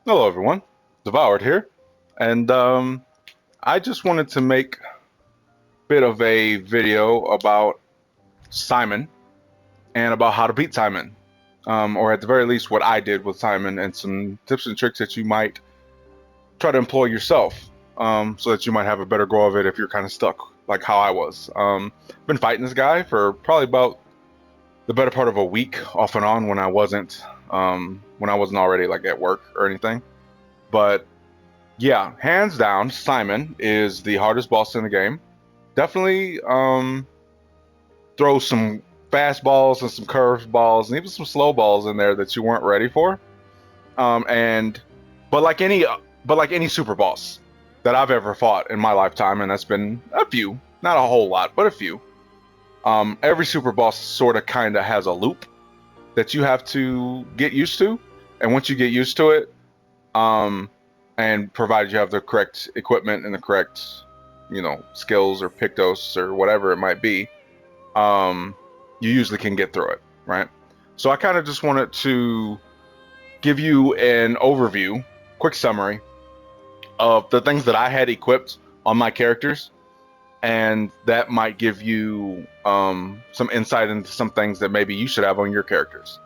Hello, everyone. Devoured here, and I just wanted to make a bit of a video about Simon and about how to beat Simon, or at the very least, what I did with Simon, and some tips and tricks that you might try to employ yourself, so that you might have a better go of it if you're kind of stuck, like how I was. Been fighting this guy for probably about the better part of a week, off and on, when I wasn't already like at work or anything, but. Yeah, hands down, Simon is the hardest boss in the game. Definitely throw some fastballs and some curveballs and even some slow balls in there that you weren't ready for. And but like any super boss that I've ever fought in my lifetime, and that's been a few, not a whole lot, but a few. Every super boss sort of kind of has a loop that you have to get used to, and once you get used to it, and provided you have the correct equipment and the correct, skills or pictos or whatever it might be, you usually can get through it, right? So I kind of just wanted to give you an overview, quick summary of the things that I had equipped on my characters, and that might give you some insight into some things that maybe you should have on your characters.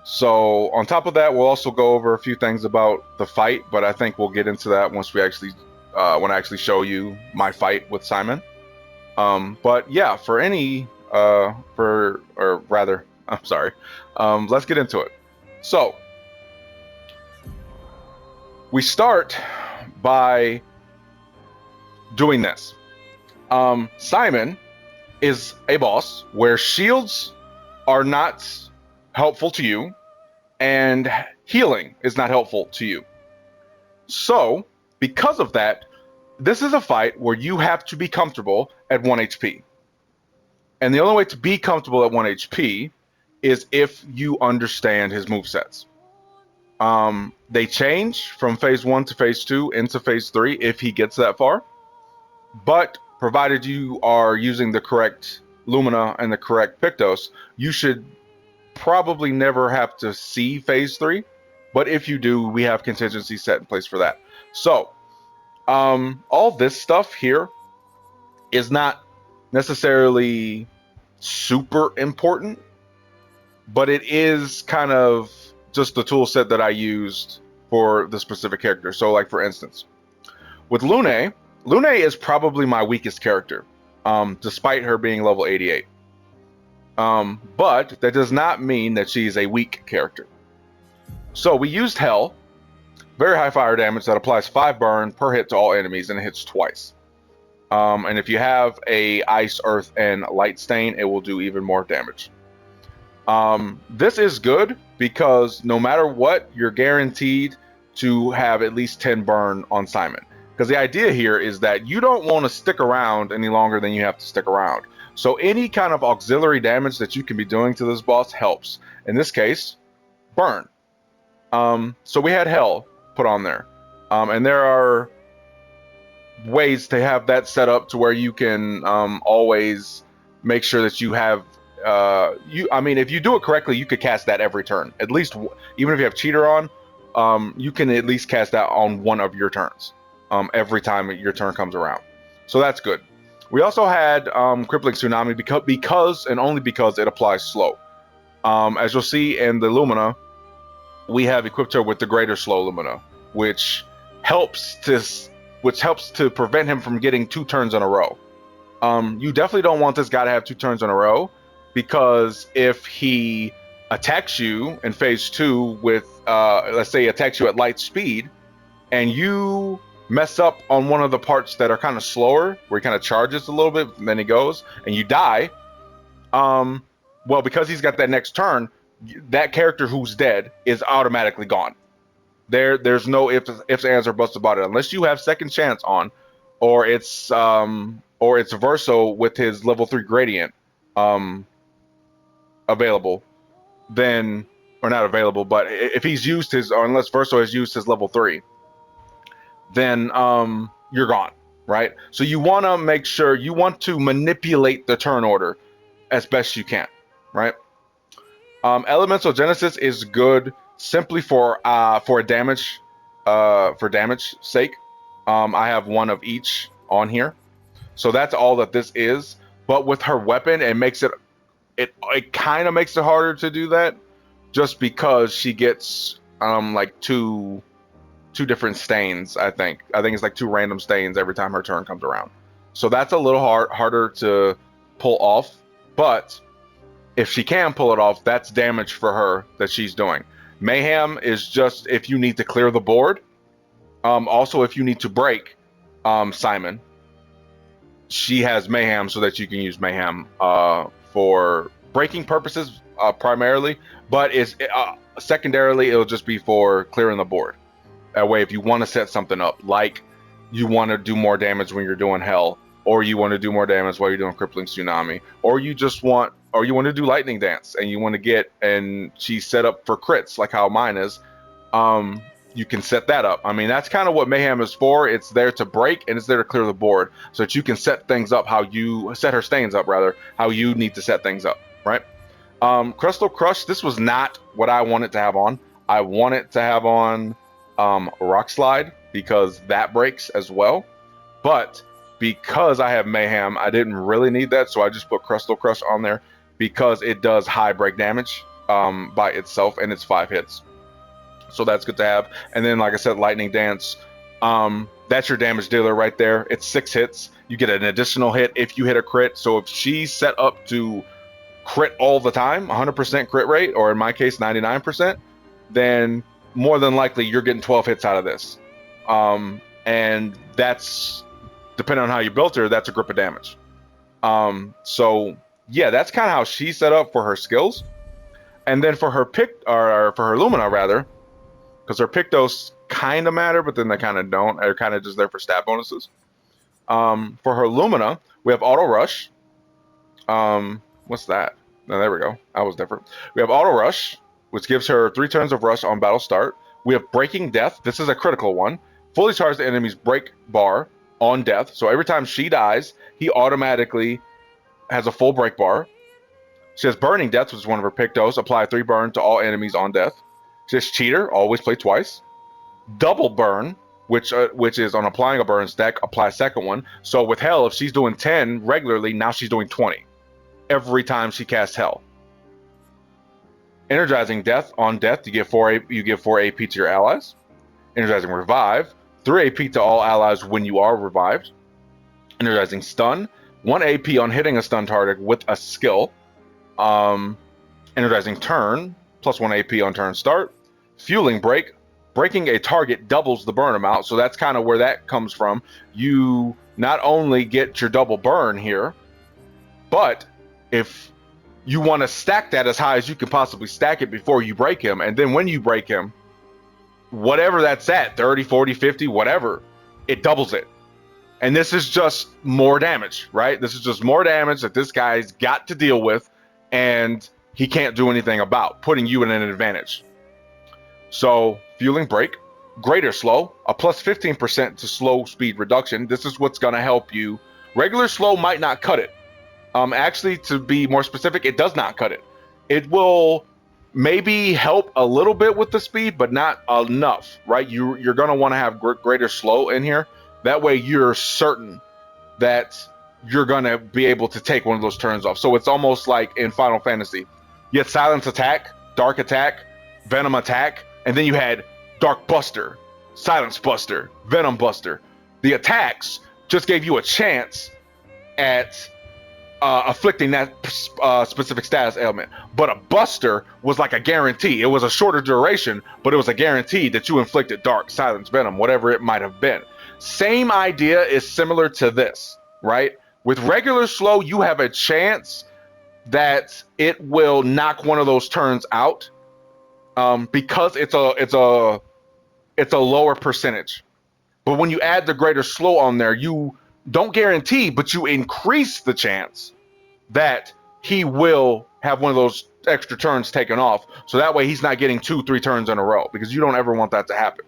So on top of that, we'll also go over a few things about the fight, but I think we'll get into that once when I actually show you my fight with Simon. But yeah, I'm sorry. Let's get into it. So we start by doing this. Simon is a boss where shields are not helpful to you, and healing is not helpful to you. So, because of that, this is a fight where you have to be comfortable at 1 HP. And the only way to be comfortable at 1 HP is if you understand his movesets. They change from phase 1 to phase 2 into phase 3 if he gets that far. But provided you are using the correct Lumina and the correct Pictos, you should probably never have to see phase 3, but if you do, we have contingency set in place for that. So all this stuff here is not necessarily super important, but it is kind of just the tool set that I used for the specific character. So like for instance, with Lune is probably my weakest character, despite her being level 88. But that does not mean that she's a weak character. So we used Hell, very high fire damage that applies 5 burn per hit to all enemies, and it hits twice. And if you have a Ice, Earth, and Light Stain, it will do even more damage. This is good because no matter what, you're guaranteed to have at least 10 burn on Simon. Because the idea here is that you don't want to stick around any longer than you have to stick around. So any kind of auxiliary damage that you can be doing to this boss helps. In this case, burn. So we had Hell put on there. And there are ways to have that set up to where you can always make sure that you have... if you do it correctly, you could cast that every turn. At least, even if you have Cheater on, you can at least cast that on one of your turns. Every time your turn comes around. So that's good. We also had Crippling Tsunami because and only because it applies slow. As you'll see in the Lumina, we have equipped her with the Greater Slow Lumina, which helps to prevent him from getting 2 turns in a row. You definitely don't want this guy to have 2 turns in a row, because if he attacks you in phase 2 with, let's say, attacks you at light speed, and you mess up on one of the parts that are kind of slower, where he kind of charges a little bit, and then he goes, and you die, well, because he's got that next turn, that character who's dead is automatically gone. There's no ifs, ands, or buts about it. Unless you have second chance on, or it's Verso with his level 3 gradient available, then, or not available, but if he's used his, or unless Verso has used his level 3, then you're gone, right? So you want to make sure, you want to manipulate the turn order as best you can, right? Elemental Genesis is good simply for damage sake. I have one of each on here, so that's all that this is. But with her weapon, it makes it kind of makes it harder to do that, just because she gets like two different stains. I think it's like 2 random stains every time her turn comes around. So that's a little harder to pull off. But if she can pull it off, that's damage for her that she's doing. Mayhem is just if you need to clear the board. Also, if you need to break Simon, she has Mayhem so that you can use Mayhem for breaking purposes primarily, but it's secondarily it'll just be for clearing the board. That way, if you want to set something up, like you want to do more damage when you're doing Hell, or you want to do more damage while you're doing Crippling Tsunami, or you want to do Lightning Dance, and you want to get, and she's set up for crits, like how mine is, you can set that up. I mean, that's kind of what Mayhem is for. It's there to break, and it's there to clear the board, so that you can set things up set her stains up, rather, how you need to set things up, right? Crystal Crush, this was not what I wanted to have on. I wanted to have on Rock Slide, because that breaks as well, but because I have Mayhem, I didn't really need that, so I just put Crystal Crush on there because it does high break damage by itself, and it's 5 hits, so that's good to have. And then, like I said, Lightning Dance, that's your damage dealer right there. It's 6 hits. You get an additional hit if you hit a crit, so if she's set up to crit all the time, 100% crit rate, or in my case 99%, then more than likely you're getting 12 hits out of this, and that's, depending on how you built her, that's a grip of damage. So yeah, that's kind of how she's set up for her skills. And then for her for her Lumina, rather, because her Pictos kind of matter, but then they kind of don't. They're kind of just there for stat bonuses. For her Lumina, we have Auto Rush. What's that? No, there we go. That was different. We have Auto Rush, which gives her 3 turns of rush on battle start. We have Breaking Death. This is a critical one. Fully charge the enemy's break bar on death. So every time she dies, he automatically has a full break bar. She has Burning Death, which is one of her Pictos. Apply 3 burn to all enemies on death. She has Cheater, always play twice. Double Burn, which is on applying a burn stack, apply a second one. So with Hell, if she's doing 10 regularly, now she's doing 20 every time she casts Hell. Energizing Death, on death, you give 4 AP to your allies. Energizing Revive, 3 AP to all allies when you are revived. Energizing Stun, 1 AP on hitting a stun target with a skill. Energizing Turn, plus 1 AP on turn start. Fueling Break, breaking a target doubles the burn amount, so that's kind of where that comes from. You not only get your double burn here, but if you want to stack that as high as you can possibly stack it before you break him, and then when you break him, whatever that's at, 30, 40, 50, whatever, it doubles it. And this is just more damage, right? This is just more damage that this guy's got to deal with, and he can't do anything about, putting you in an advantage. So, Fueling Break, Greater Slow, a plus 15% to slow speed reduction. This is what's going to help you. Regular slow might not cut it. Actually, to be more specific, it does not cut it. It will maybe help a little bit with the speed, but not enough, right? You're going to want to have Greater Slow in here. That way you're certain that you're going to be able to take one of those turns off. So it's almost like in Final Fantasy. You had Silence Attack, Dark Attack, Venom Attack, and then you had Dark Buster, Silence Buster, Venom Buster. The attacks just gave you a chance at afflicting that specific status ailment. But a Buster was like a guarantee. It was a shorter duration, but it was a guarantee that you inflicted Dark, Silence, Venom, whatever it might have been. Same idea is similar to this, right? With regular slow, you have a chance that it will knock one of those turns out because it's a lower percentage. But when you add the Greater Slow on there, you don't guarantee, but you increase the chance that he will have one of those extra turns taken off. So that way he's not getting 2-3 turns in a row, because you don't ever want that to happen.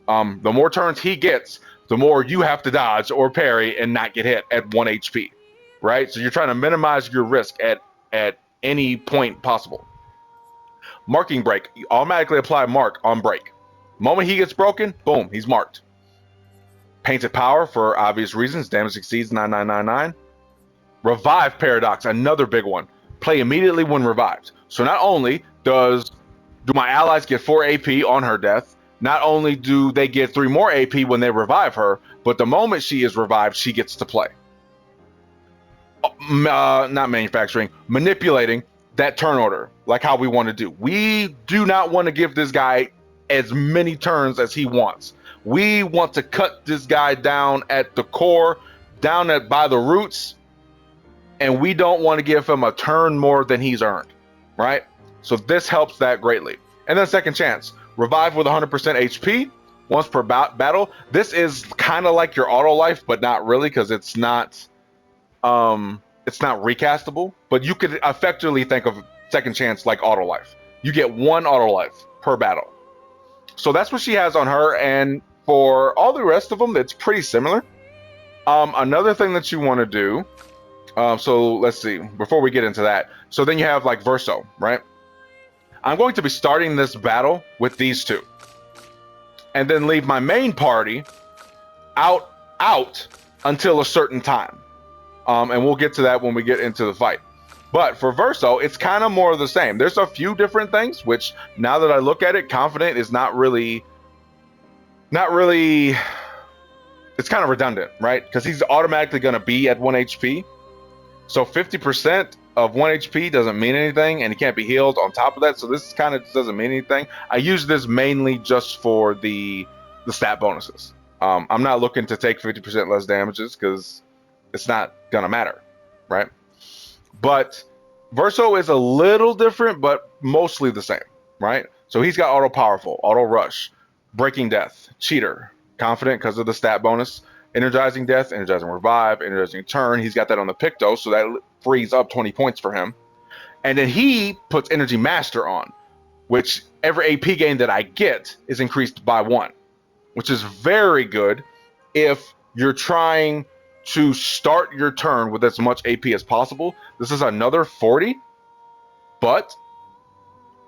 The more turns he gets, the more you have to dodge or parry and not get hit at 1 HP, right? So you're trying to minimize your risk at any point possible. Marking break. You automatically apply mark on break. Moment he gets broken, boom, he's marked. Painted power for obvious reasons. Damage exceeds 9999. Revive paradox, another big one. Play immediately when revived. So not only do my allies get 4 AP on her death, not only do they get 3 more AP when they revive her, but the moment she is revived, she gets to play. Not manufacturing, manipulating that turn order, like how we want to do. We do not want to give this guy as many turns as he wants. We want to cut this guy down at the core, by the roots, and we don't want to give him a turn more than he's earned, right? So this helps that greatly. And then second chance, revive with 100% HP once per battle. This is kind of like your auto life, but not really, because it's not recastable. But you could effectively think of second chance like auto life. You get 1 auto life per battle. So that's what she has on her, and for all the rest of them, it's pretty similar. Another thing that you want to do, so let's see, before we get into that, so then you have like Verso, right? I'm going to be starting this battle with these 2, and then leave my main party out until a certain time. And we'll get to that when we get into the fight. But for Verso, it's kind of more of the same. There's a few different things, which now that I look at it, confident is not really, it's kind of redundant, right? Because he's automatically going to be at 1 HP. So 50% of 1 HP doesn't mean anything, and he can't be healed on top of that. So this kind of doesn't mean anything. I use this mainly just for the stat bonuses. I'm not looking to take 50% less damages because it's not going to matter, right? But Verso is a little different, but mostly the same, right? So he's got auto powerful, auto rush, breaking death, cheater, confident because of the stat bonus, energizing death, energizing revive, energizing turn. He's got that on the Picto, so that frees up 20 points for him. And then he puts energy master on, which every AP gain that I get is increased by 1, which is very good if you're trying to start your turn with as much AP as possible. This is another 40, but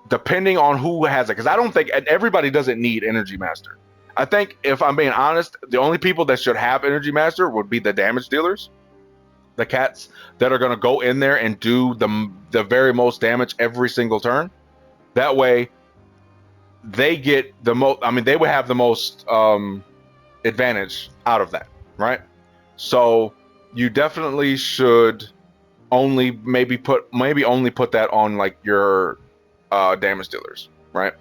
depending on who has it, because I don't think everybody doesn't need Energy Master. I think, if I'm being honest, the only people that should have Energy Master would be the damage dealers, the cats that are going to go in there and do the very most damage every single turn. That way, they get the most. I mean, they would have the most advantage out of that, right? So you definitely should only only put that on like your damage dealers, right?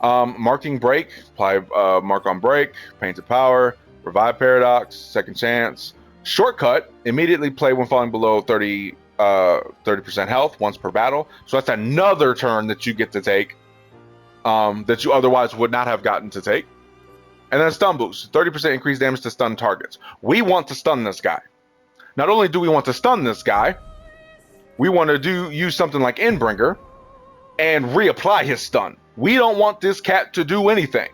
Marking break, apply mark on break, painted power, revive paradox, second chance, shortcut, immediately play when falling below 30% health once per battle. So that's another turn that you get to take that you otherwise would not have gotten to take. And then stun boost, 30% increased damage to stun targets. We want to stun this guy. Not only do we want to stun this guy, we want to use something like Endbringer and reapply his stun. We don't want this cat to do anything.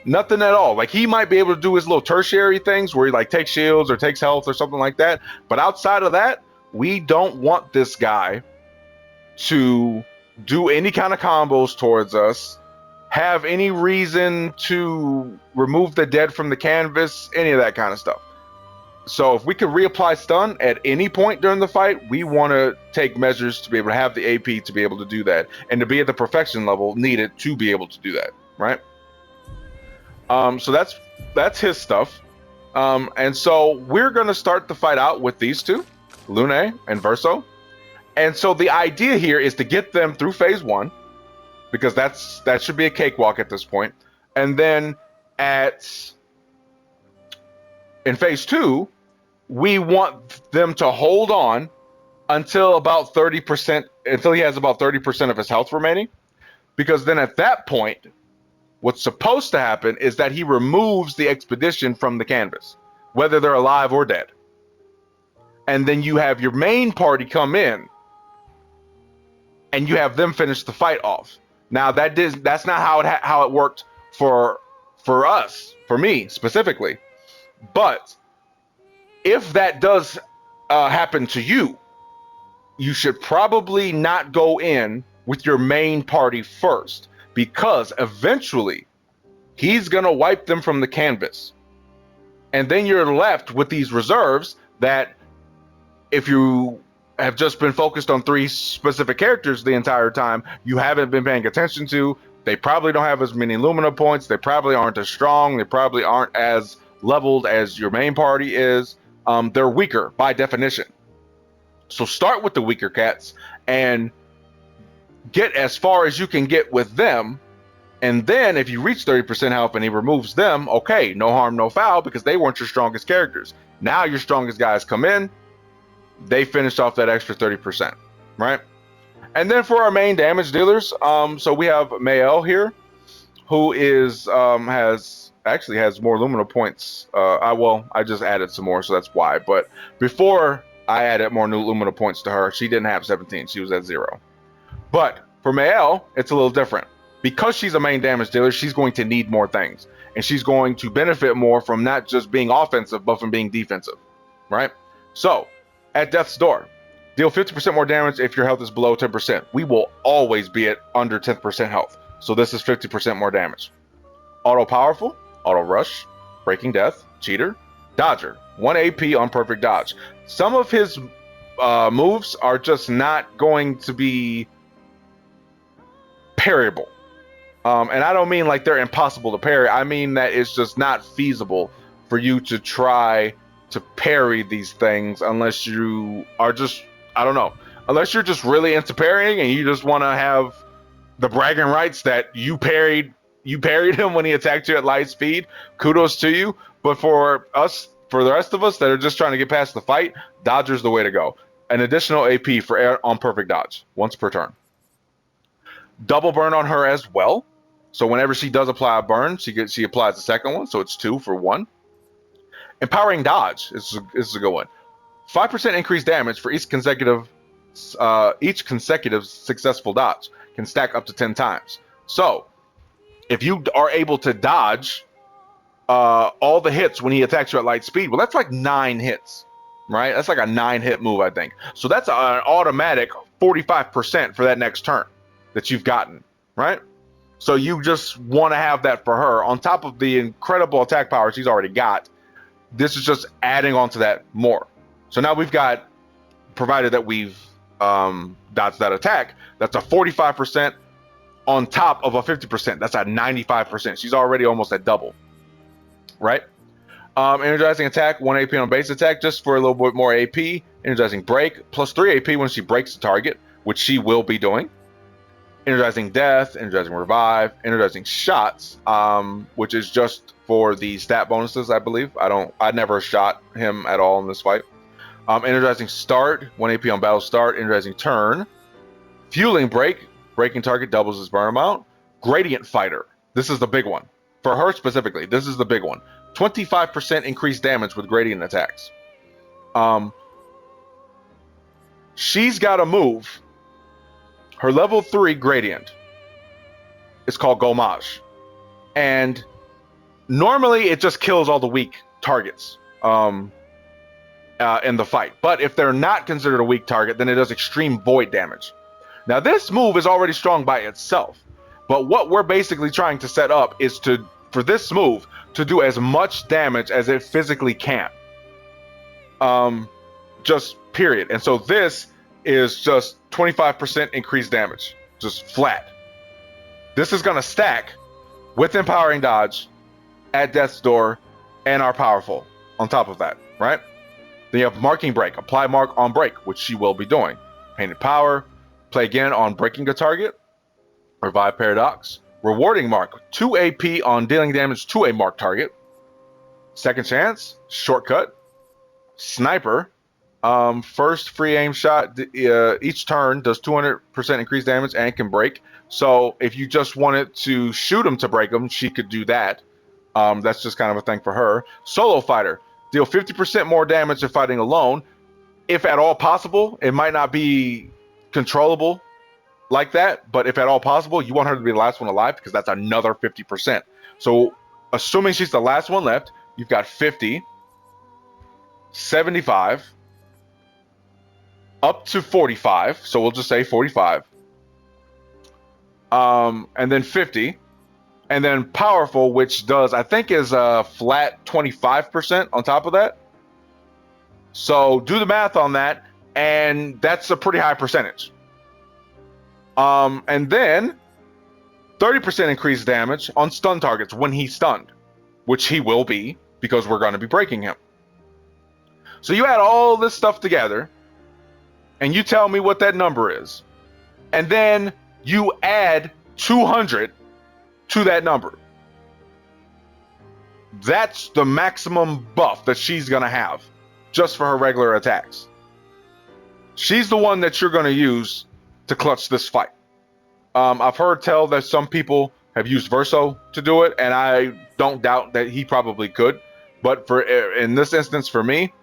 Nothing at all. Like, he might be able to do his little tertiary things where he like takes shields or takes health or something like that. But outside of that, we don't want this guy to do any kind of combos towards us, have any reason to remove the dead from the canvas, any of that kind of stuff. So if we could reapply stun at any point during the fight, we want to take measures to be able to have the AP to be able to do that, and to be at the perfection level needed to be able to do that, right? So that's his stuff. And so we're going to start the fight out with these 2, Lune and Verso. And so the idea here is to get them through phase 1, because that should be a cakewalk at this point. And then in phase 2, we want them to hold on until about 30%, until he has about 30% of his health remaining. Because then at that point, what's supposed to happen is that he removes the expedition from the canvas, whether they're alive or dead. And then you have your main party come in, and you have them finish the fight off. Now that's not how it worked for us, for me specifically. But if that does happen to you, you should probably not go in with your main party first, because eventually he's going to wipe them from the canvas. And then you're left with these reserves that, if you have just been focused on 3 specific characters the entire time, you haven't been paying attention to. They probably don't have as many Lumina points. They probably aren't as strong. They probably aren't as leveled as your main party is. They're weaker by definition. So start with the weaker cats and get as far as you can get with them. And then if you reach 30% health and he removes them, okay, no harm, no foul, because they weren't your strongest characters. Now your strongest guys come in. They finished off that extra 30%, right? And then for our main damage dealers, so we have Mael here, who is has more Lumina points. I just added some more, so that's why. But before I added more new Lumina points to her, she didn't have 17. She was at 0. But for Mael, it's a little different. Because she's a main damage dealer, she's going to need more things. And she's going to benefit more from not just being offensive, but from being defensive, right? So, at Death's Door, deal 50% more damage if your health is below 10%. We will always be at under 10% health. So this is 50% more damage. Auto Powerful, Auto Rush, Breaking Death, Cheater, Dodger, 1 AP on Perfect Dodge. Some of his moves are just not going to be parryable. And I don't mean like they're impossible to parry. I mean that it's just not feasible for you to try to parry these things unless you are just, I don't know, unless you're just really into parrying and you just want to have the bragging rights that you parried him when he attacked you at light speed. Kudos to you. But for the rest of us that are just trying to get past the fight, Dodger's the way to go. An additional AP for on Perfect Dodge once per turn. Double burn on her as well. So whenever she does apply a burn, she applies the second one. So it's 2 for 1. Empowering Dodge is a good one. 5% increased damage for each consecutive successful dodge. Can stack up to 10 times. So if you are able to dodge all the hits when he attacks you at light speed, well, that's like 9 hits, right? That's like a 9-hit move, I think. So that's an automatic 45% for that next turn that you've gotten, right? So you just want to have that for her on top of the incredible attack power she's already got. This is just adding on to that more. So now we've got, provided that we've dodged that attack, that's a 45% on top of a 50%. That's a 95%. She's already almost at double, right? Energizing attack, 1 AP on base attack, just for a little bit more AP. Energizing break, plus 3 AP when she breaks the target, which she will be doing. Energizing death, energizing revive, energizing shots, which is just for the stat bonuses, I believe. I never shot him at all in this fight. Energizing start, 1 AP on battle start, energizing turn. Fueling break, breaking target doubles his burn amount. Gradient fighter, this is the big one. For her specifically, this is the big one. 25% increased damage with gradient attacks. She's got a move. Her level 3 gradient is called Gomage. And normally it just kills all the weak targets in the fight. But if they're not considered a weak target, then it does extreme void damage. Now this move is already strong by itself. But what we're basically trying to set up is for this move to do as much damage as it physically can. Just period. And so this is just 25% increased damage, just flat. This is going to stack with Empowering Dodge at Death's Door and our Powerful on top of that, right? Then you have Marking Break, apply mark on break, which she will be doing. Painted Power, play again on breaking a target. Revive Paradox, Rewarding Mark, 2 AP on dealing damage to a marked target. Second Chance, Shortcut, Sniper, first free aim shot each turn does 200% increased damage and can break. So if you just wanted to shoot him to break him, she could do that. That's just kind of a thing for her. Solo Fighter, deal 50% more damage if fighting alone. If at all possible, it might not be controllable like that, but if at all possible, you want her to be the last one alive because that's another 50%. So assuming she's the last one left, you've got 50, 75, up to 45, so we'll just say 45, and then 50, and then powerful, which does, I think, is a flat 25% on top of that. So do the math on that, and that's a pretty high percentage. And then 30% increased damage on stun targets when he's stunned, which he will be because we're going to be breaking him. So you add all this stuff together, and you tell me what that number is, and then you add 200 to that number. That's the maximum buff that she's going to have just for her regular attacks. She's the one that you're going to use to clutch this fight. I've heard tell that some people have used Verso to do it, and I don't doubt that he probably could. But in this instance, for me,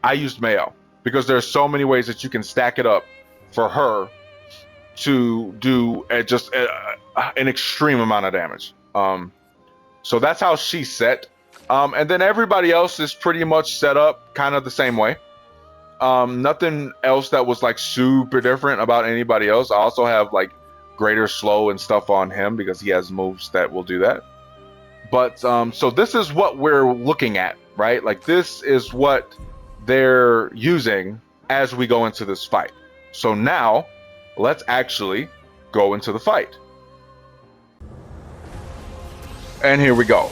I used Mayo because there's so many ways that you can stack it up for her to do just an extreme amount of damage. So that's how she's set. And then everybody else is pretty much set up kind of the same way. Nothing else that was like super different about anybody else. I also have like greater slow and stuff on him because he has moves that will do that. But so this is what we're looking at, right? Like this is what they're using as we go into this fight. So now let's actually go into the fight. And here we go.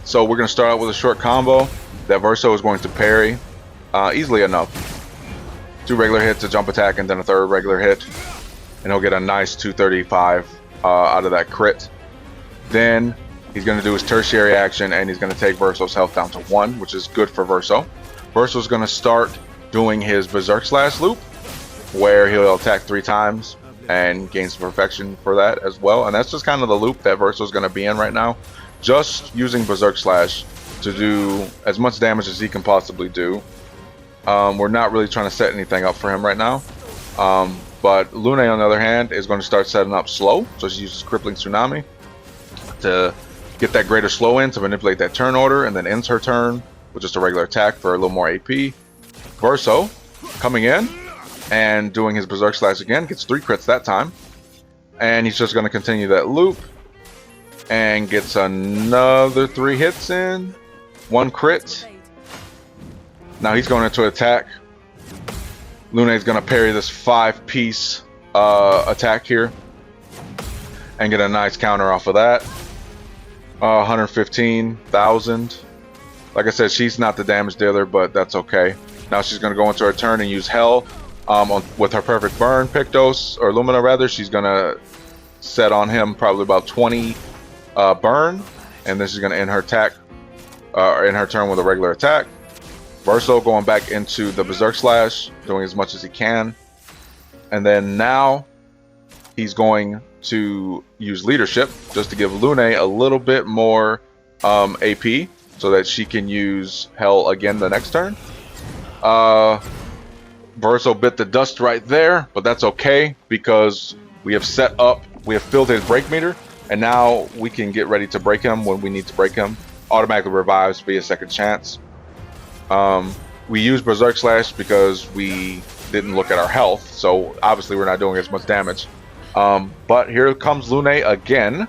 So we're going to start out with a short combo that Verso is going to parry easily enough. 2 regular hits, a jump attack, and then a 3rd regular hit. And he'll get a nice 235 out of that crit. Then he's going to do his tertiary action, and he's going to take Verso's health down to 1, which is good for Verso. Verso's going to start doing his Berserk Slash loop, where he'll attack 3 times and gain some perfection for that as well. And that's just kind of the loop that Verso's going to be in right now. Just using Berserk Slash to do as much damage as he can possibly do. We're not really trying to set anything up for him right now. But Lune, on the other hand, is going to start setting up slow. So she uses Crippling Tsunami to get that greater slow in to manipulate that turn order, and then ends her turn with just a regular attack for a little more AP. Verso coming in and doing his Berserk Slash again, gets 3 crits that time. And he's just going to continue that loop and gets another 3 hits in, 1 crit. Now he's going into attack. Lune is going to parry this 5-piece attack here and get a nice counter off of that. 115,000. Like I said, she's not the damage dealer, but that's okay. Now she's going to go into her turn and use Hell with her Perfect Burn Pictos, or Lumina rather. She's going to set on him probably about 20 burn, and then she's going to end her attack, in her turn with a regular attack. Verso going back into the Berserk Slash, doing as much as he can. And then now he's going to use Leadership just to give Lune a little bit more AP so that she can use Hell again the next turn. Verso bit the dust right there, but that's okay because we have filled his break meter, and now we can get ready to break him when we need to break him. Automatically revives via second chance. We use Berserk Slash because we didn't look at our health, so obviously we're not doing as much damage. But here comes Lune again.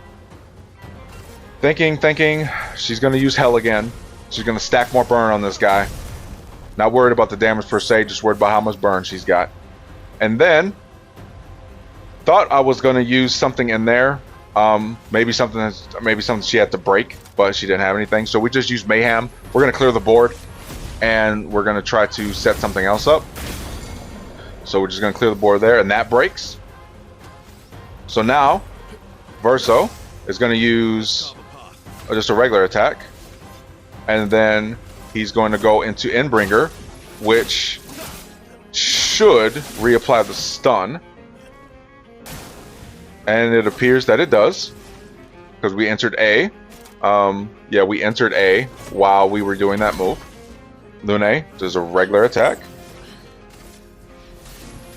Thinking, she's going to use Hell again. She's going to stack more burn on this guy. Not worried about the damage per se, just worried about how much burn she's got. And then, thought I was going to use something in there. Maybe something she had to break, but she didn't have anything. So we just used Mayhem. We're going to clear the board, and we're going to try to set something else up. So we're just going to clear the board there, and that breaks. So now, Verso is going to use just a regular attack, and then he's going to go into Endbringer, which should reapply the stun. And it appears that it does, because we entered A. Yeah, we entered A while we were doing that move. Lune does a regular attack,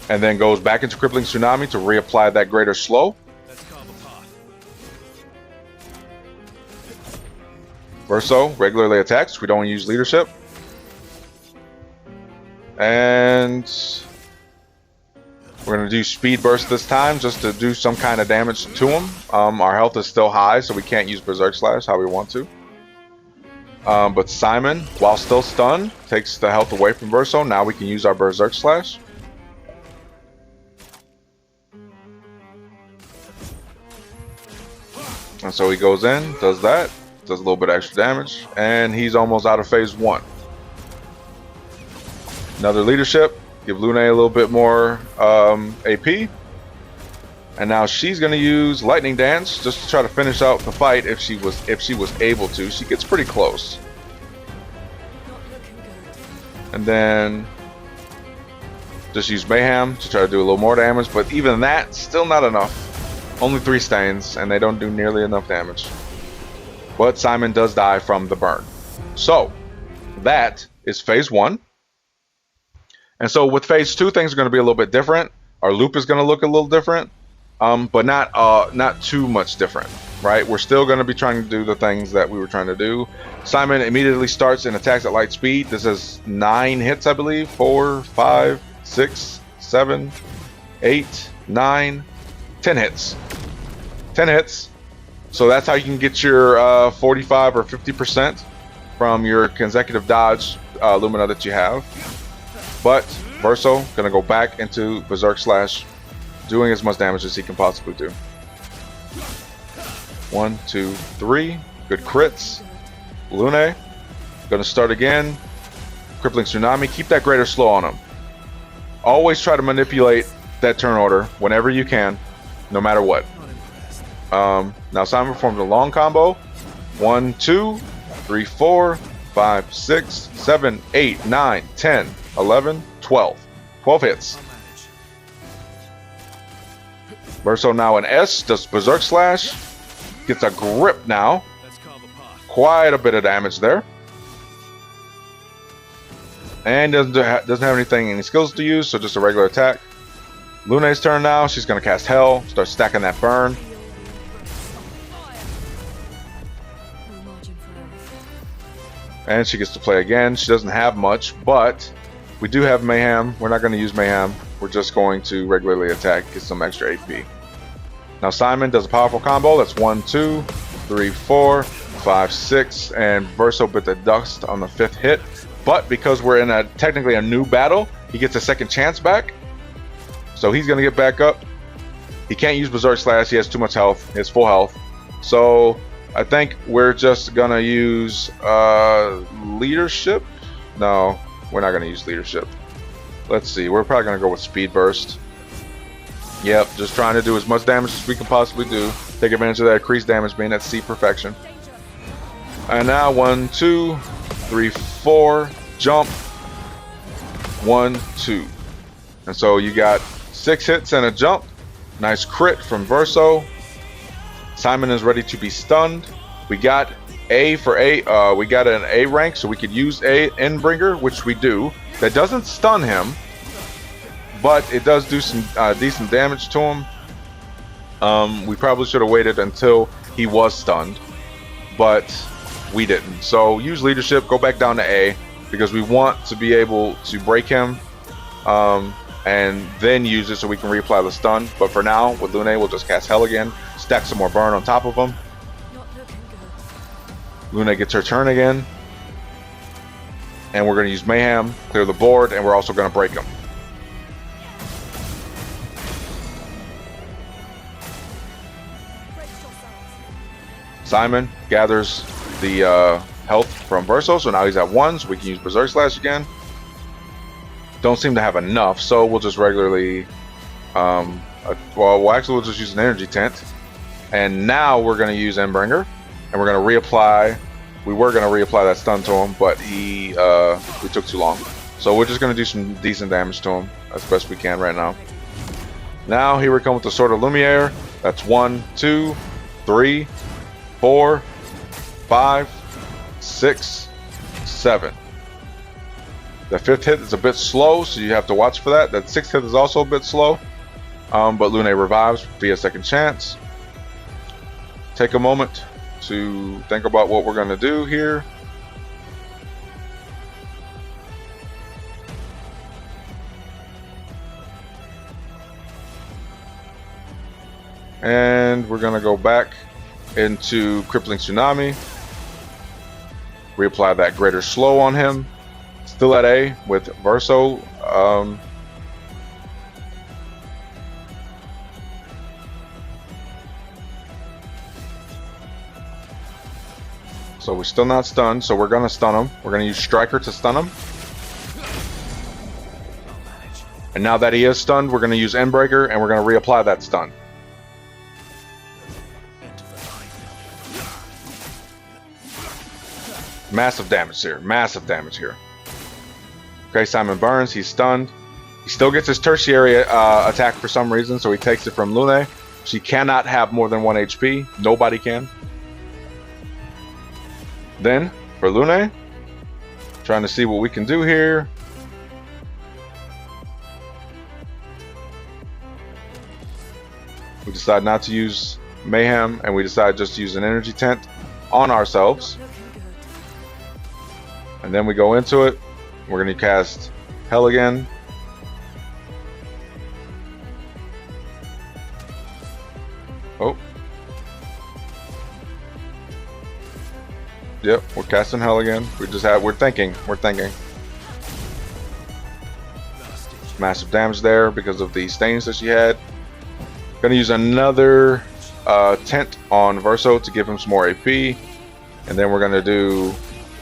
and then goes back into Crippling Tsunami to reapply that greater slow. Verso regularly attacks. We don't use Leadership. We're going to do speed burst this time just to do some kind of damage to him. Our health is still high, so we can't use Berserk Slash how we want to. But Simon, while still stunned, takes the health away from Verso. Now we can use our Berserk Slash. And so he goes in, does that, does a little bit of extra damage, and he's almost out of phase 1. Another leadership, give Lune a little bit more AP. And now she's going to use Lightning Dance just to try to finish out the fight if she was able to. She gets pretty close. And then just use Mayhem to try to do a little more damage, but even that, still not enough. Only 3 stains, and they don't do nearly enough damage. But Simon does die from the burn. So, that is phase 1. And so with phase 2, things are going to be a little bit different. Our loop is going to look a little different, but not too much different, right? We're still going to be trying to do the things that we were trying to do. Simon immediately starts and attacks at light speed. This is 9 hits, I believe. 4, 5, 6, 7, 8, 9, 10 hits. 10 hits. So that's how you can get your 45 or 50% from your consecutive dodge Lumina that you have. But Verso gonna go back into Berserk Slash, doing as much damage as he can possibly do. 1, 2, 3. Good crits. Lune gonna start again. Crippling Tsunami. Keep that greater slow on him. Always try to manipulate that turn order whenever you can, no matter what. Now Simon performs a long combo. 1, 2, 3, 4, 5, 6, 7, 8, 9, 10, 11, 12. 12 hits. Verso now in S, does Berserk Slash. Gets a grip now. Quite a bit of damage there. And doesn't have any skills to use, so just a regular attack. Lune's turn now. She's going to cast Hell, start stacking that burn. And she gets to play again. She doesn't have much, but we do have Mayhem. We're not going to use Mayhem. We're just going to regularly attack, get some extra AP. Now Simon does a powerful combo. That's 1, 2, 3, 4, 5, 6, and Verso bit the dust on the 5th hit. But because we're in technically a new battle, he gets a second chance back. So he's going to get back up. He can't use Berserk Slash. He has too much health. He has full health. So I think we're just going to use Leadership. No, we're not going to use Leadership. Let's see. We're probably going to go with Speed Burst. Yep, just trying to do as much damage as we can possibly do. Take advantage of that increased damage being at C perfection. And now 1, 2, 3, 4. Jump. 1, 2. And so you got 6 hits and a jump. Nice crit from Verso. Simon is ready to be stunned. We got A for A. We got an A rank, so we could use A Endbringer, which we do. That doesn't stun him, but it does do some decent damage to him. We probably should have waited until he was stunned, but we didn't. So use Leadership. Go back down to A because we want to be able to break him. And then use it so we can reapply the stun. But for now, with Lune, we'll just cast Hell again, stack some more burn on top of him. Lune gets her turn again. And we're going to use Mayhem, clear the board, and we're also going to break him. Simon gathers the health from Verso, so now he's at 1, so we can use Berserk Slash again. Don't seem to have enough, so we'll just regularly well actually we'll just use an energy tent. And now we're going to use Endbringer, and we're going to reapply. We were going to reapply that stun to him, but we took too long, so we're just going to do some decent damage to him as best we can right now. Now here we come with the Sword of Lumiere. That's 1, 2, 3, 4, 5, 6, 7. The 5th hit is a bit slow, so you have to watch for that. That 6th hit is also a bit slow, but Lune revives via second chance. Take a moment to think about what we're going to do here. And we're gonna go back into Crippling Tsunami. Reapply that Greater Slow on him. Still at A with Verso. So we're still not stunned, so we're gonna stun him. We're gonna use Striker to stun him. And now that he is stunned, we're gonna use Endbreaker and we're gonna reapply that stun. Massive damage here. Massive damage here. Okay, Simon burns. He's stunned. He still gets his tertiary attack for some reason, so he takes it from Lune. She cannot have more than 1 HP. Nobody can. Then, for Lune, trying to see what we can do here. We decide not to use Mayhem, and we decide just to use an Energy Tent on ourselves. And then we go into it. We're going to cast Hell again. Oh. Yep, we're casting Hell again. We're thinking. Massive damage there because of the stains that she had. Gonna use another tent on Verso to give him some more AP. And then we're gonna do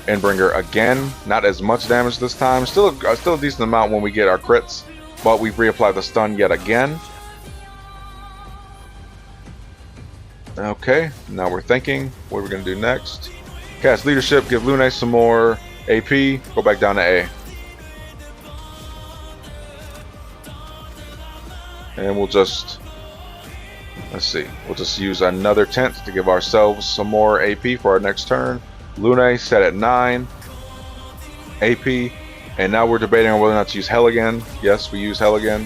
Endbringer again. Not as much damage this time. Still a decent amount when we get our crits. But we've reapplied the stun yet again. Okay, now we're thinking what we're gonna do next. Cast Leadership, give Lune some more AP, go back down to A. And we'll just, let's see, we'll just use another tent to give ourselves some more AP for our next turn. Lune set at 9 AP, and now we're debating on whether or not to use Hell again. Yes, we use Hell again.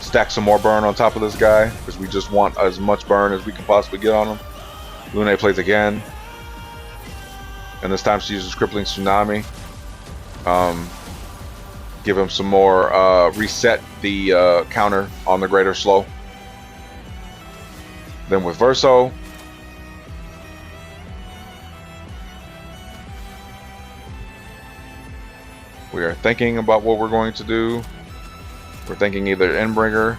Stack some more burn on top of this guy, because we just want as much burn as we can possibly get on him. Lune plays again. And this time she uses Crippling Tsunami. Give him some more, reset the counter on the Greater Slow. Then with Verso, we are thinking about what we're going to do. We're thinking either Endbringer,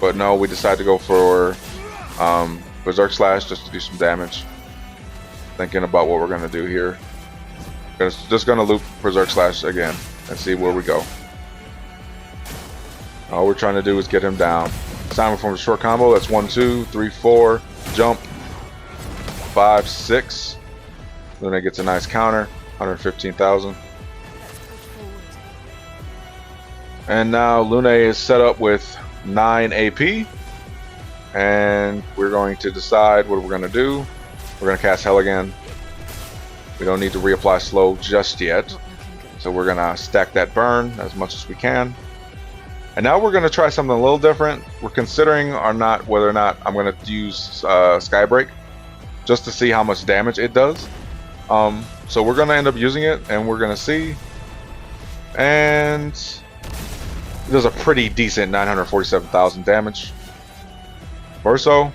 but no, we decide to go for Berserk Slash just to do some damage. Thinking about what we're going to do here. Just going to loop Berserk Slash again and see where we go. All we're trying to do is get him down. Simon from a short combo. That's 1, 2, 3, 4. Jump. 5, 6. Lune gets a nice counter. 115,000. And now Lune is set up with 9 AP. And we're going to decide what we're going to do. We're going to cast Hell again. We don't need to reapply slow just yet. So we're going to stack that burn as much as we can. And now we're going to try something a little different. We're considering whether or not I'm going to use Skybreak just to see how much damage it does. So we're going to end up using it and we're going to see. And it does a pretty decent 947,000 damage. Verso,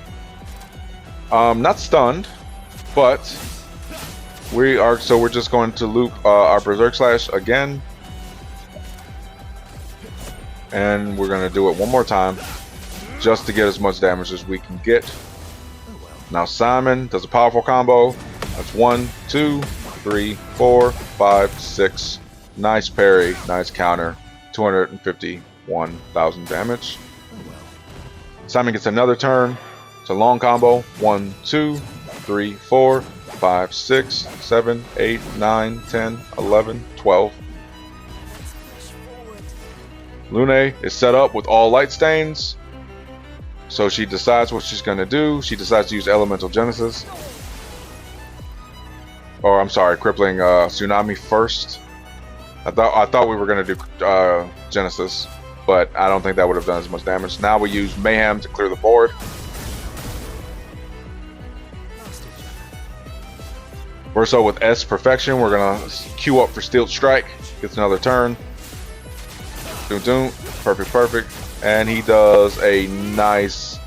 not stunned, but we're just going to loop our Berserk Slash again, and we're going to do it one more time just to get as much damage as we can get. Now Simon does a powerful combo. That's 1, 2, 3, 4, 5, 6. Nice parry, nice counter. 251,000 damage. Simon gets another turn. It's a long combo. 1, 2, 3, 4, 5, 6, 7, 8, 9, 10, 11, 12. Lune is set up with all light stains. So she decides what she's going to do. She decides to use Elemental Genesis. Or I'm sorry, Crippling Tsunami first. I thought we were going to do Genesis, but I don't think that would have done as much damage. Now we use Mayhem to clear the board. Verso with S Perfection. We're going to queue up for Steel Strike. Gets another turn. Doom doom. Perfect, perfect. And he does a nice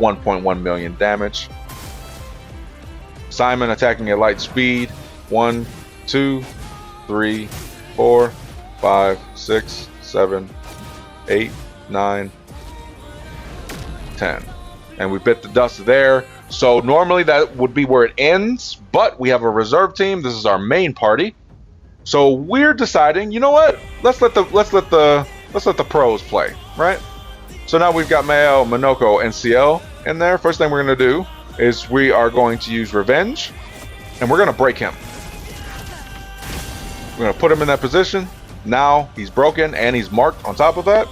1.1 million damage. Simon attacking at light speed. 1, 2, 3, 4, 5, 6, 7, 8, 9, 10. And we bit the dust there. So normally that would be where it ends, but we have a reserve team. This is our main party. So we're deciding, you know what? Let's let the pros play, right? So now we've got Mael, Minoko, and CL in there. First thing we're gonna do is we are going to use Revenge, and we're gonna break him. We're gonna put him in that position. Now he's broken and he's marked on top of that.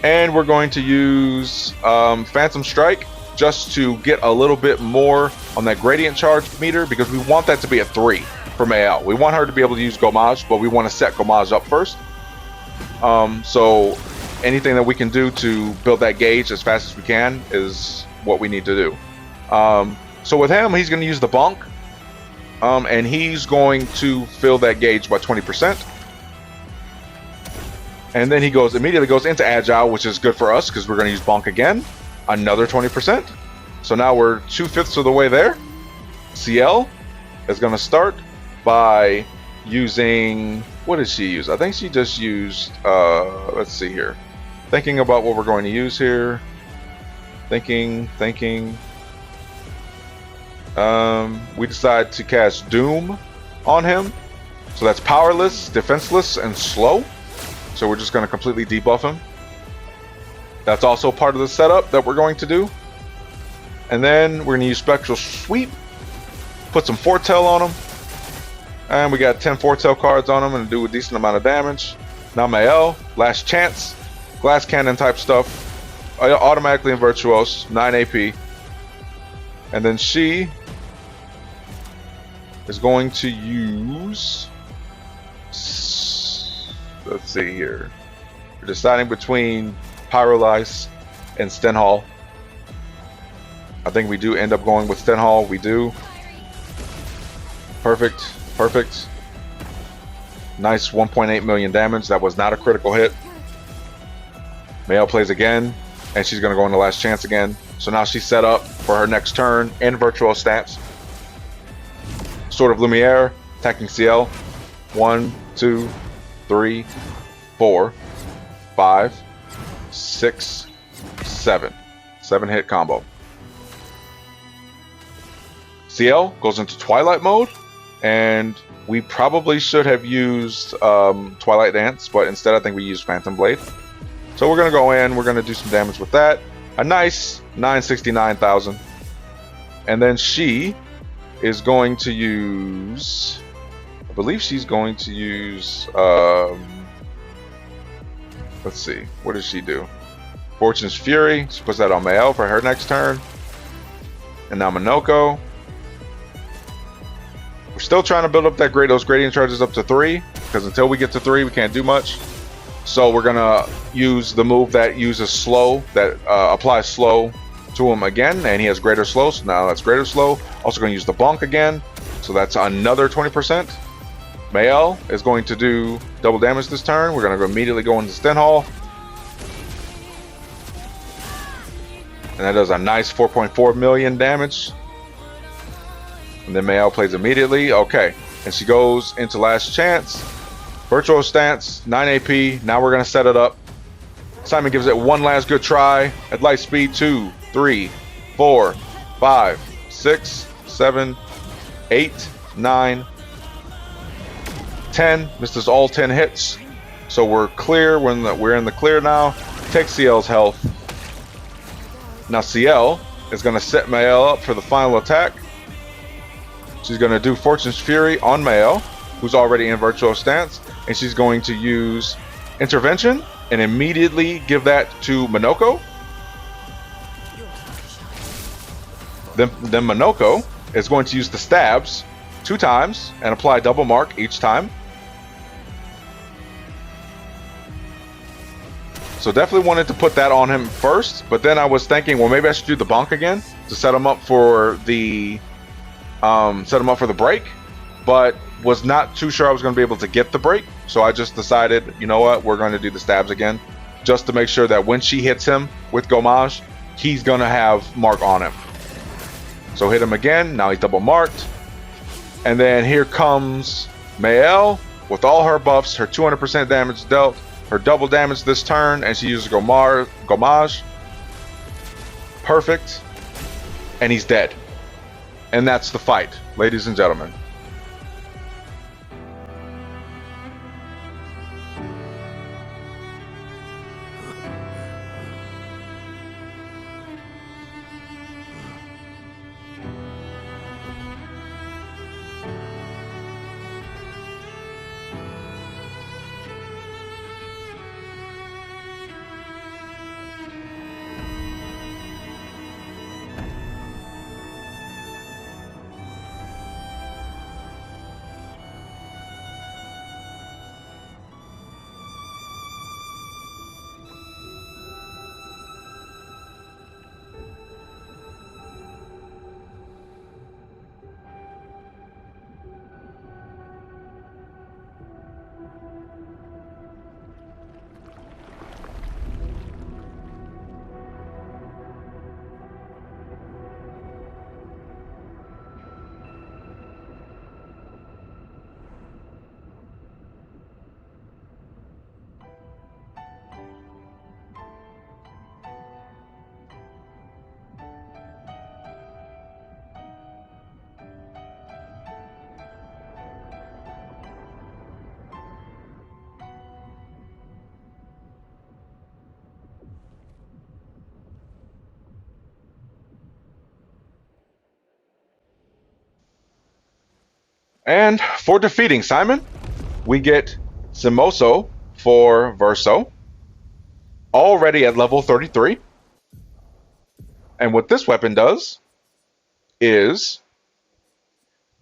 And we're going to use Phantom Strike just to get a little bit more on that gradient charge meter, because we want that to be a 3 for Mael. We want her to be able to use Gommage, but we want to set Gommage up first. So anything that we can do to build that gauge as fast as we can is what we need to do. So with him, he's going to use the Bonk, and he's going to fill that gauge by 20%. And then he immediately goes into Agile, which is good for us because we're going to use Bonk again. Another 20%. So now we're 2/5 of the way there. CL is going to start by using... What did she use? I think she just used... let's see here. Thinking about what we're going to use here. Thinking. We decide to cast Doom on him. So that's powerless, defenseless, and slow. So we're just going to completely debuff him. That's also part of the setup that we're going to do. And then we're going to use Spectral Sweep. Put some Foretell on him. And we got 10 Foretell cards on him and do a decent amount of damage. Now Mael, Last Chance. Glass Cannon type stuff. Automatically in Virtuose, 9 AP. And then she is going to use... Let's see here. We're deciding between Pyrolyse and Stenhall. I think we do end up going with Stenhall. We do. Perfect. Nice 1.8 million damage. That was not a critical hit. Mael plays again, and she's going to go into Last Chance again. So now she's set up for her next turn in Virtuose stance. Sword of Lumiere, attacking CL. 1, 2, 3, 4, 5, 6, 7. 7-hit combo. CL goes into Twilight mode, and we probably should have used Twilight Dance, but instead I think we used Phantom Blade. So we're going to go in, we're going to do some damage with that. A nice 969,000. And then she is going to use... I believe she's going to use... let's see, what does she do? Fortune's Fury. She puts that on Mael for her next turn. And now Minoko. We're still trying to build up those gradient charges up to 3, because until we get to 3 we can't do much. So we're gonna use the move that uses slow, that applies slow to him again, and he has greater slow, so now that's greater slow. Also gonna use the bonk again, so that's another 20%. Mael is going to do double damage this turn. We're gonna immediately go into Stenhall. And that does a nice 4.4 million damage. And then Mael plays immediately. Okay. And she goes into Last Chance. Virtual stance, 9 AP. Now we're going to set it up. Simon gives it one last good try. At light speed, 2, 3, 4, 5, 6, 7, 8, 9, 10. Misses all 10 hits. So we're clear. We're in the clear now. Take CL's health. Now CL is going to set Mael up for the final attack. She's going to do Fortune's Fury on Mael, who's already in Virtual Stance, and she's going to use Intervention and immediately give that to Minoko. Then Minoko is going to use the stabs 2 times and apply double mark each time. So definitely wanted to put that on him first, but then I was thinking, well, maybe I should do the bonk again to set him up for the break, but was not too sure I was going to be able to get the break. So I just decided, you know what, we're going to do the stabs again, just to make sure that when she hits him with Gommage, he's going to have mark on him. So hit him again. Now he's double marked. And then here comes Mael with all her buffs, her 200% damage dealt, her double damage this turn, and she uses Gomage. Perfect. And he's dead. And that's the fight, ladies and gentlemen. And for defeating Simon, we get Zimoso for Verso, already at level 33. And what this weapon does is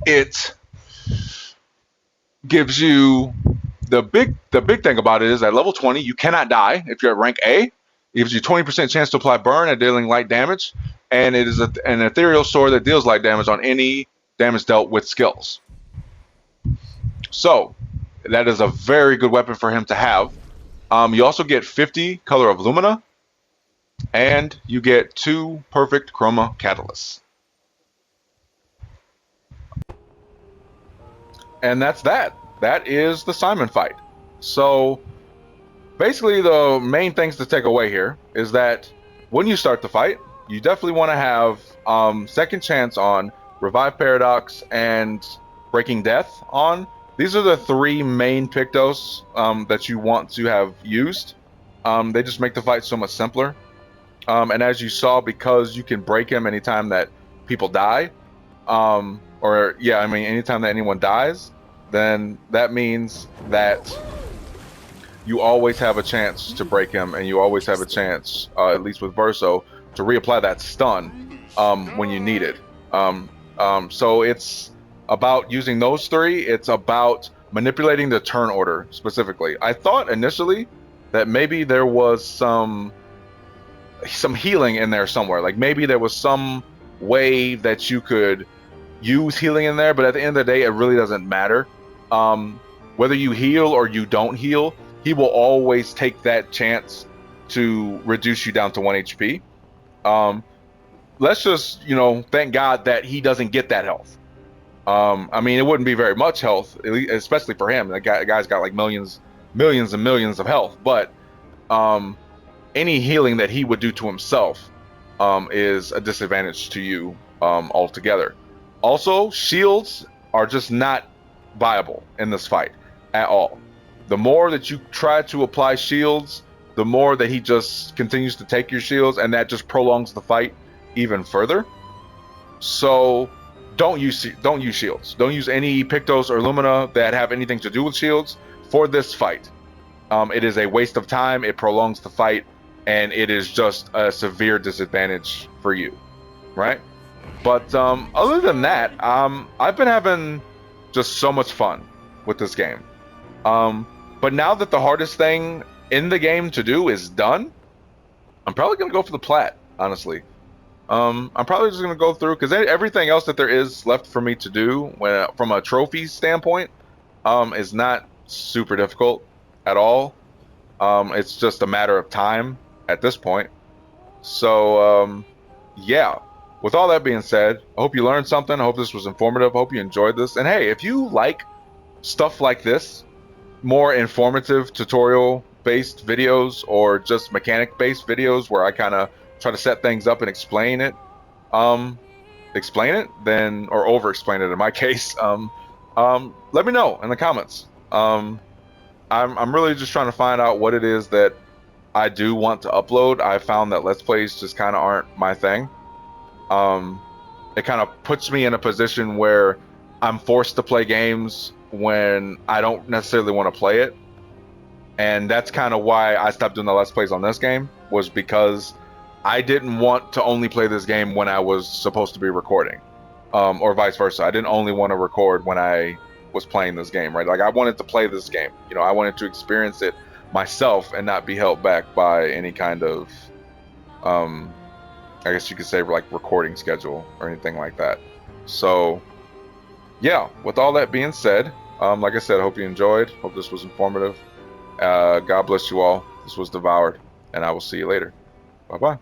it gives you the big thing about it is at level 20 you cannot die if you're at rank A. It gives you 20% chance to apply burn at dealing light damage, and it is an ethereal sword that deals light damage on any damage dealt with skills. So that is a very good weapon for him to have. You also get 50 Color of Lumina, and you get 2 perfect Chroma Catalysts. And that's that. That is the Simon fight. So basically the main things to take away here is that when you start the fight, you definitely want to have second chance on, Revive Paradox, and Breaking Death on. These are the 3 main Pictos that you want to have used. They just make the fight so much simpler. And as you saw, because you can break him anytime that people die, anytime that anyone dies, then that means that you always have a chance to break him, and you always have a chance, at least with Verso, to reapply that stun when you need it. So it's about using those 3. It's about manipulating the turn order specifically. I thought initially that maybe there was some healing in there somewhere. Like maybe there was some way that you could use healing in there, but at the end of the day, it really doesn't matter. Whether you heal or you don't heal, he will always take that chance to reduce you down to 1 HP. Let's just, thank God that he doesn't get that health. I mean, it wouldn't be very much health, especially for him. The guy's got like millions and millions of health, but any healing that he would do to himself is a disadvantage to you altogether. Also, shields are just not viable in this fight at all. The more that you try to apply shields, the more that he just continues to take your shields, and that just prolongs the fight even further. So don't use shields. Don't use any Pictos or Lumina that have anything to do with shields for this fight. It is a waste of time. It prolongs the fight, and it is just a severe disadvantage for you, right? But other than that, I've been having just so much fun with this game. But now that the hardest thing in the game to do is done, I'm probably going to go for the plat, honestly. I'm probably just going to go through, because everything else that there is left for me to do from a trophy standpoint is not super difficult at all. It's just a matter of time at this point. So, yeah. With all that being said, I hope you learned something. I hope this was informative. I hope you enjoyed this. And hey, if you like stuff like this, more informative tutorial-based videos or just mechanic-based videos where I kind of try to set things up and explain it, then or over-explain it in my case, let me know in the comments. I'm really just trying to find out what it is that I do want to upload. I found that Let's Plays just kind of aren't my thing. It kind of puts me in a position where I'm forced to play games when I don't necessarily want to play it. And that's kind of why I stopped doing the Let's Plays on this game, was because I didn't want to only play this game when I was supposed to be recording, or vice versa. I didn't only want to record when I was playing this game, right? Like, I wanted to play this game. You know, I wanted to experience it myself and not be held back by any kind of, I guess you could say, like, recording schedule or anything like that. So, yeah, with all that being said, like I said, I hope you enjoyed. Hope this was informative. God bless you all. This was Devoured, and I will see you later. Bye-bye.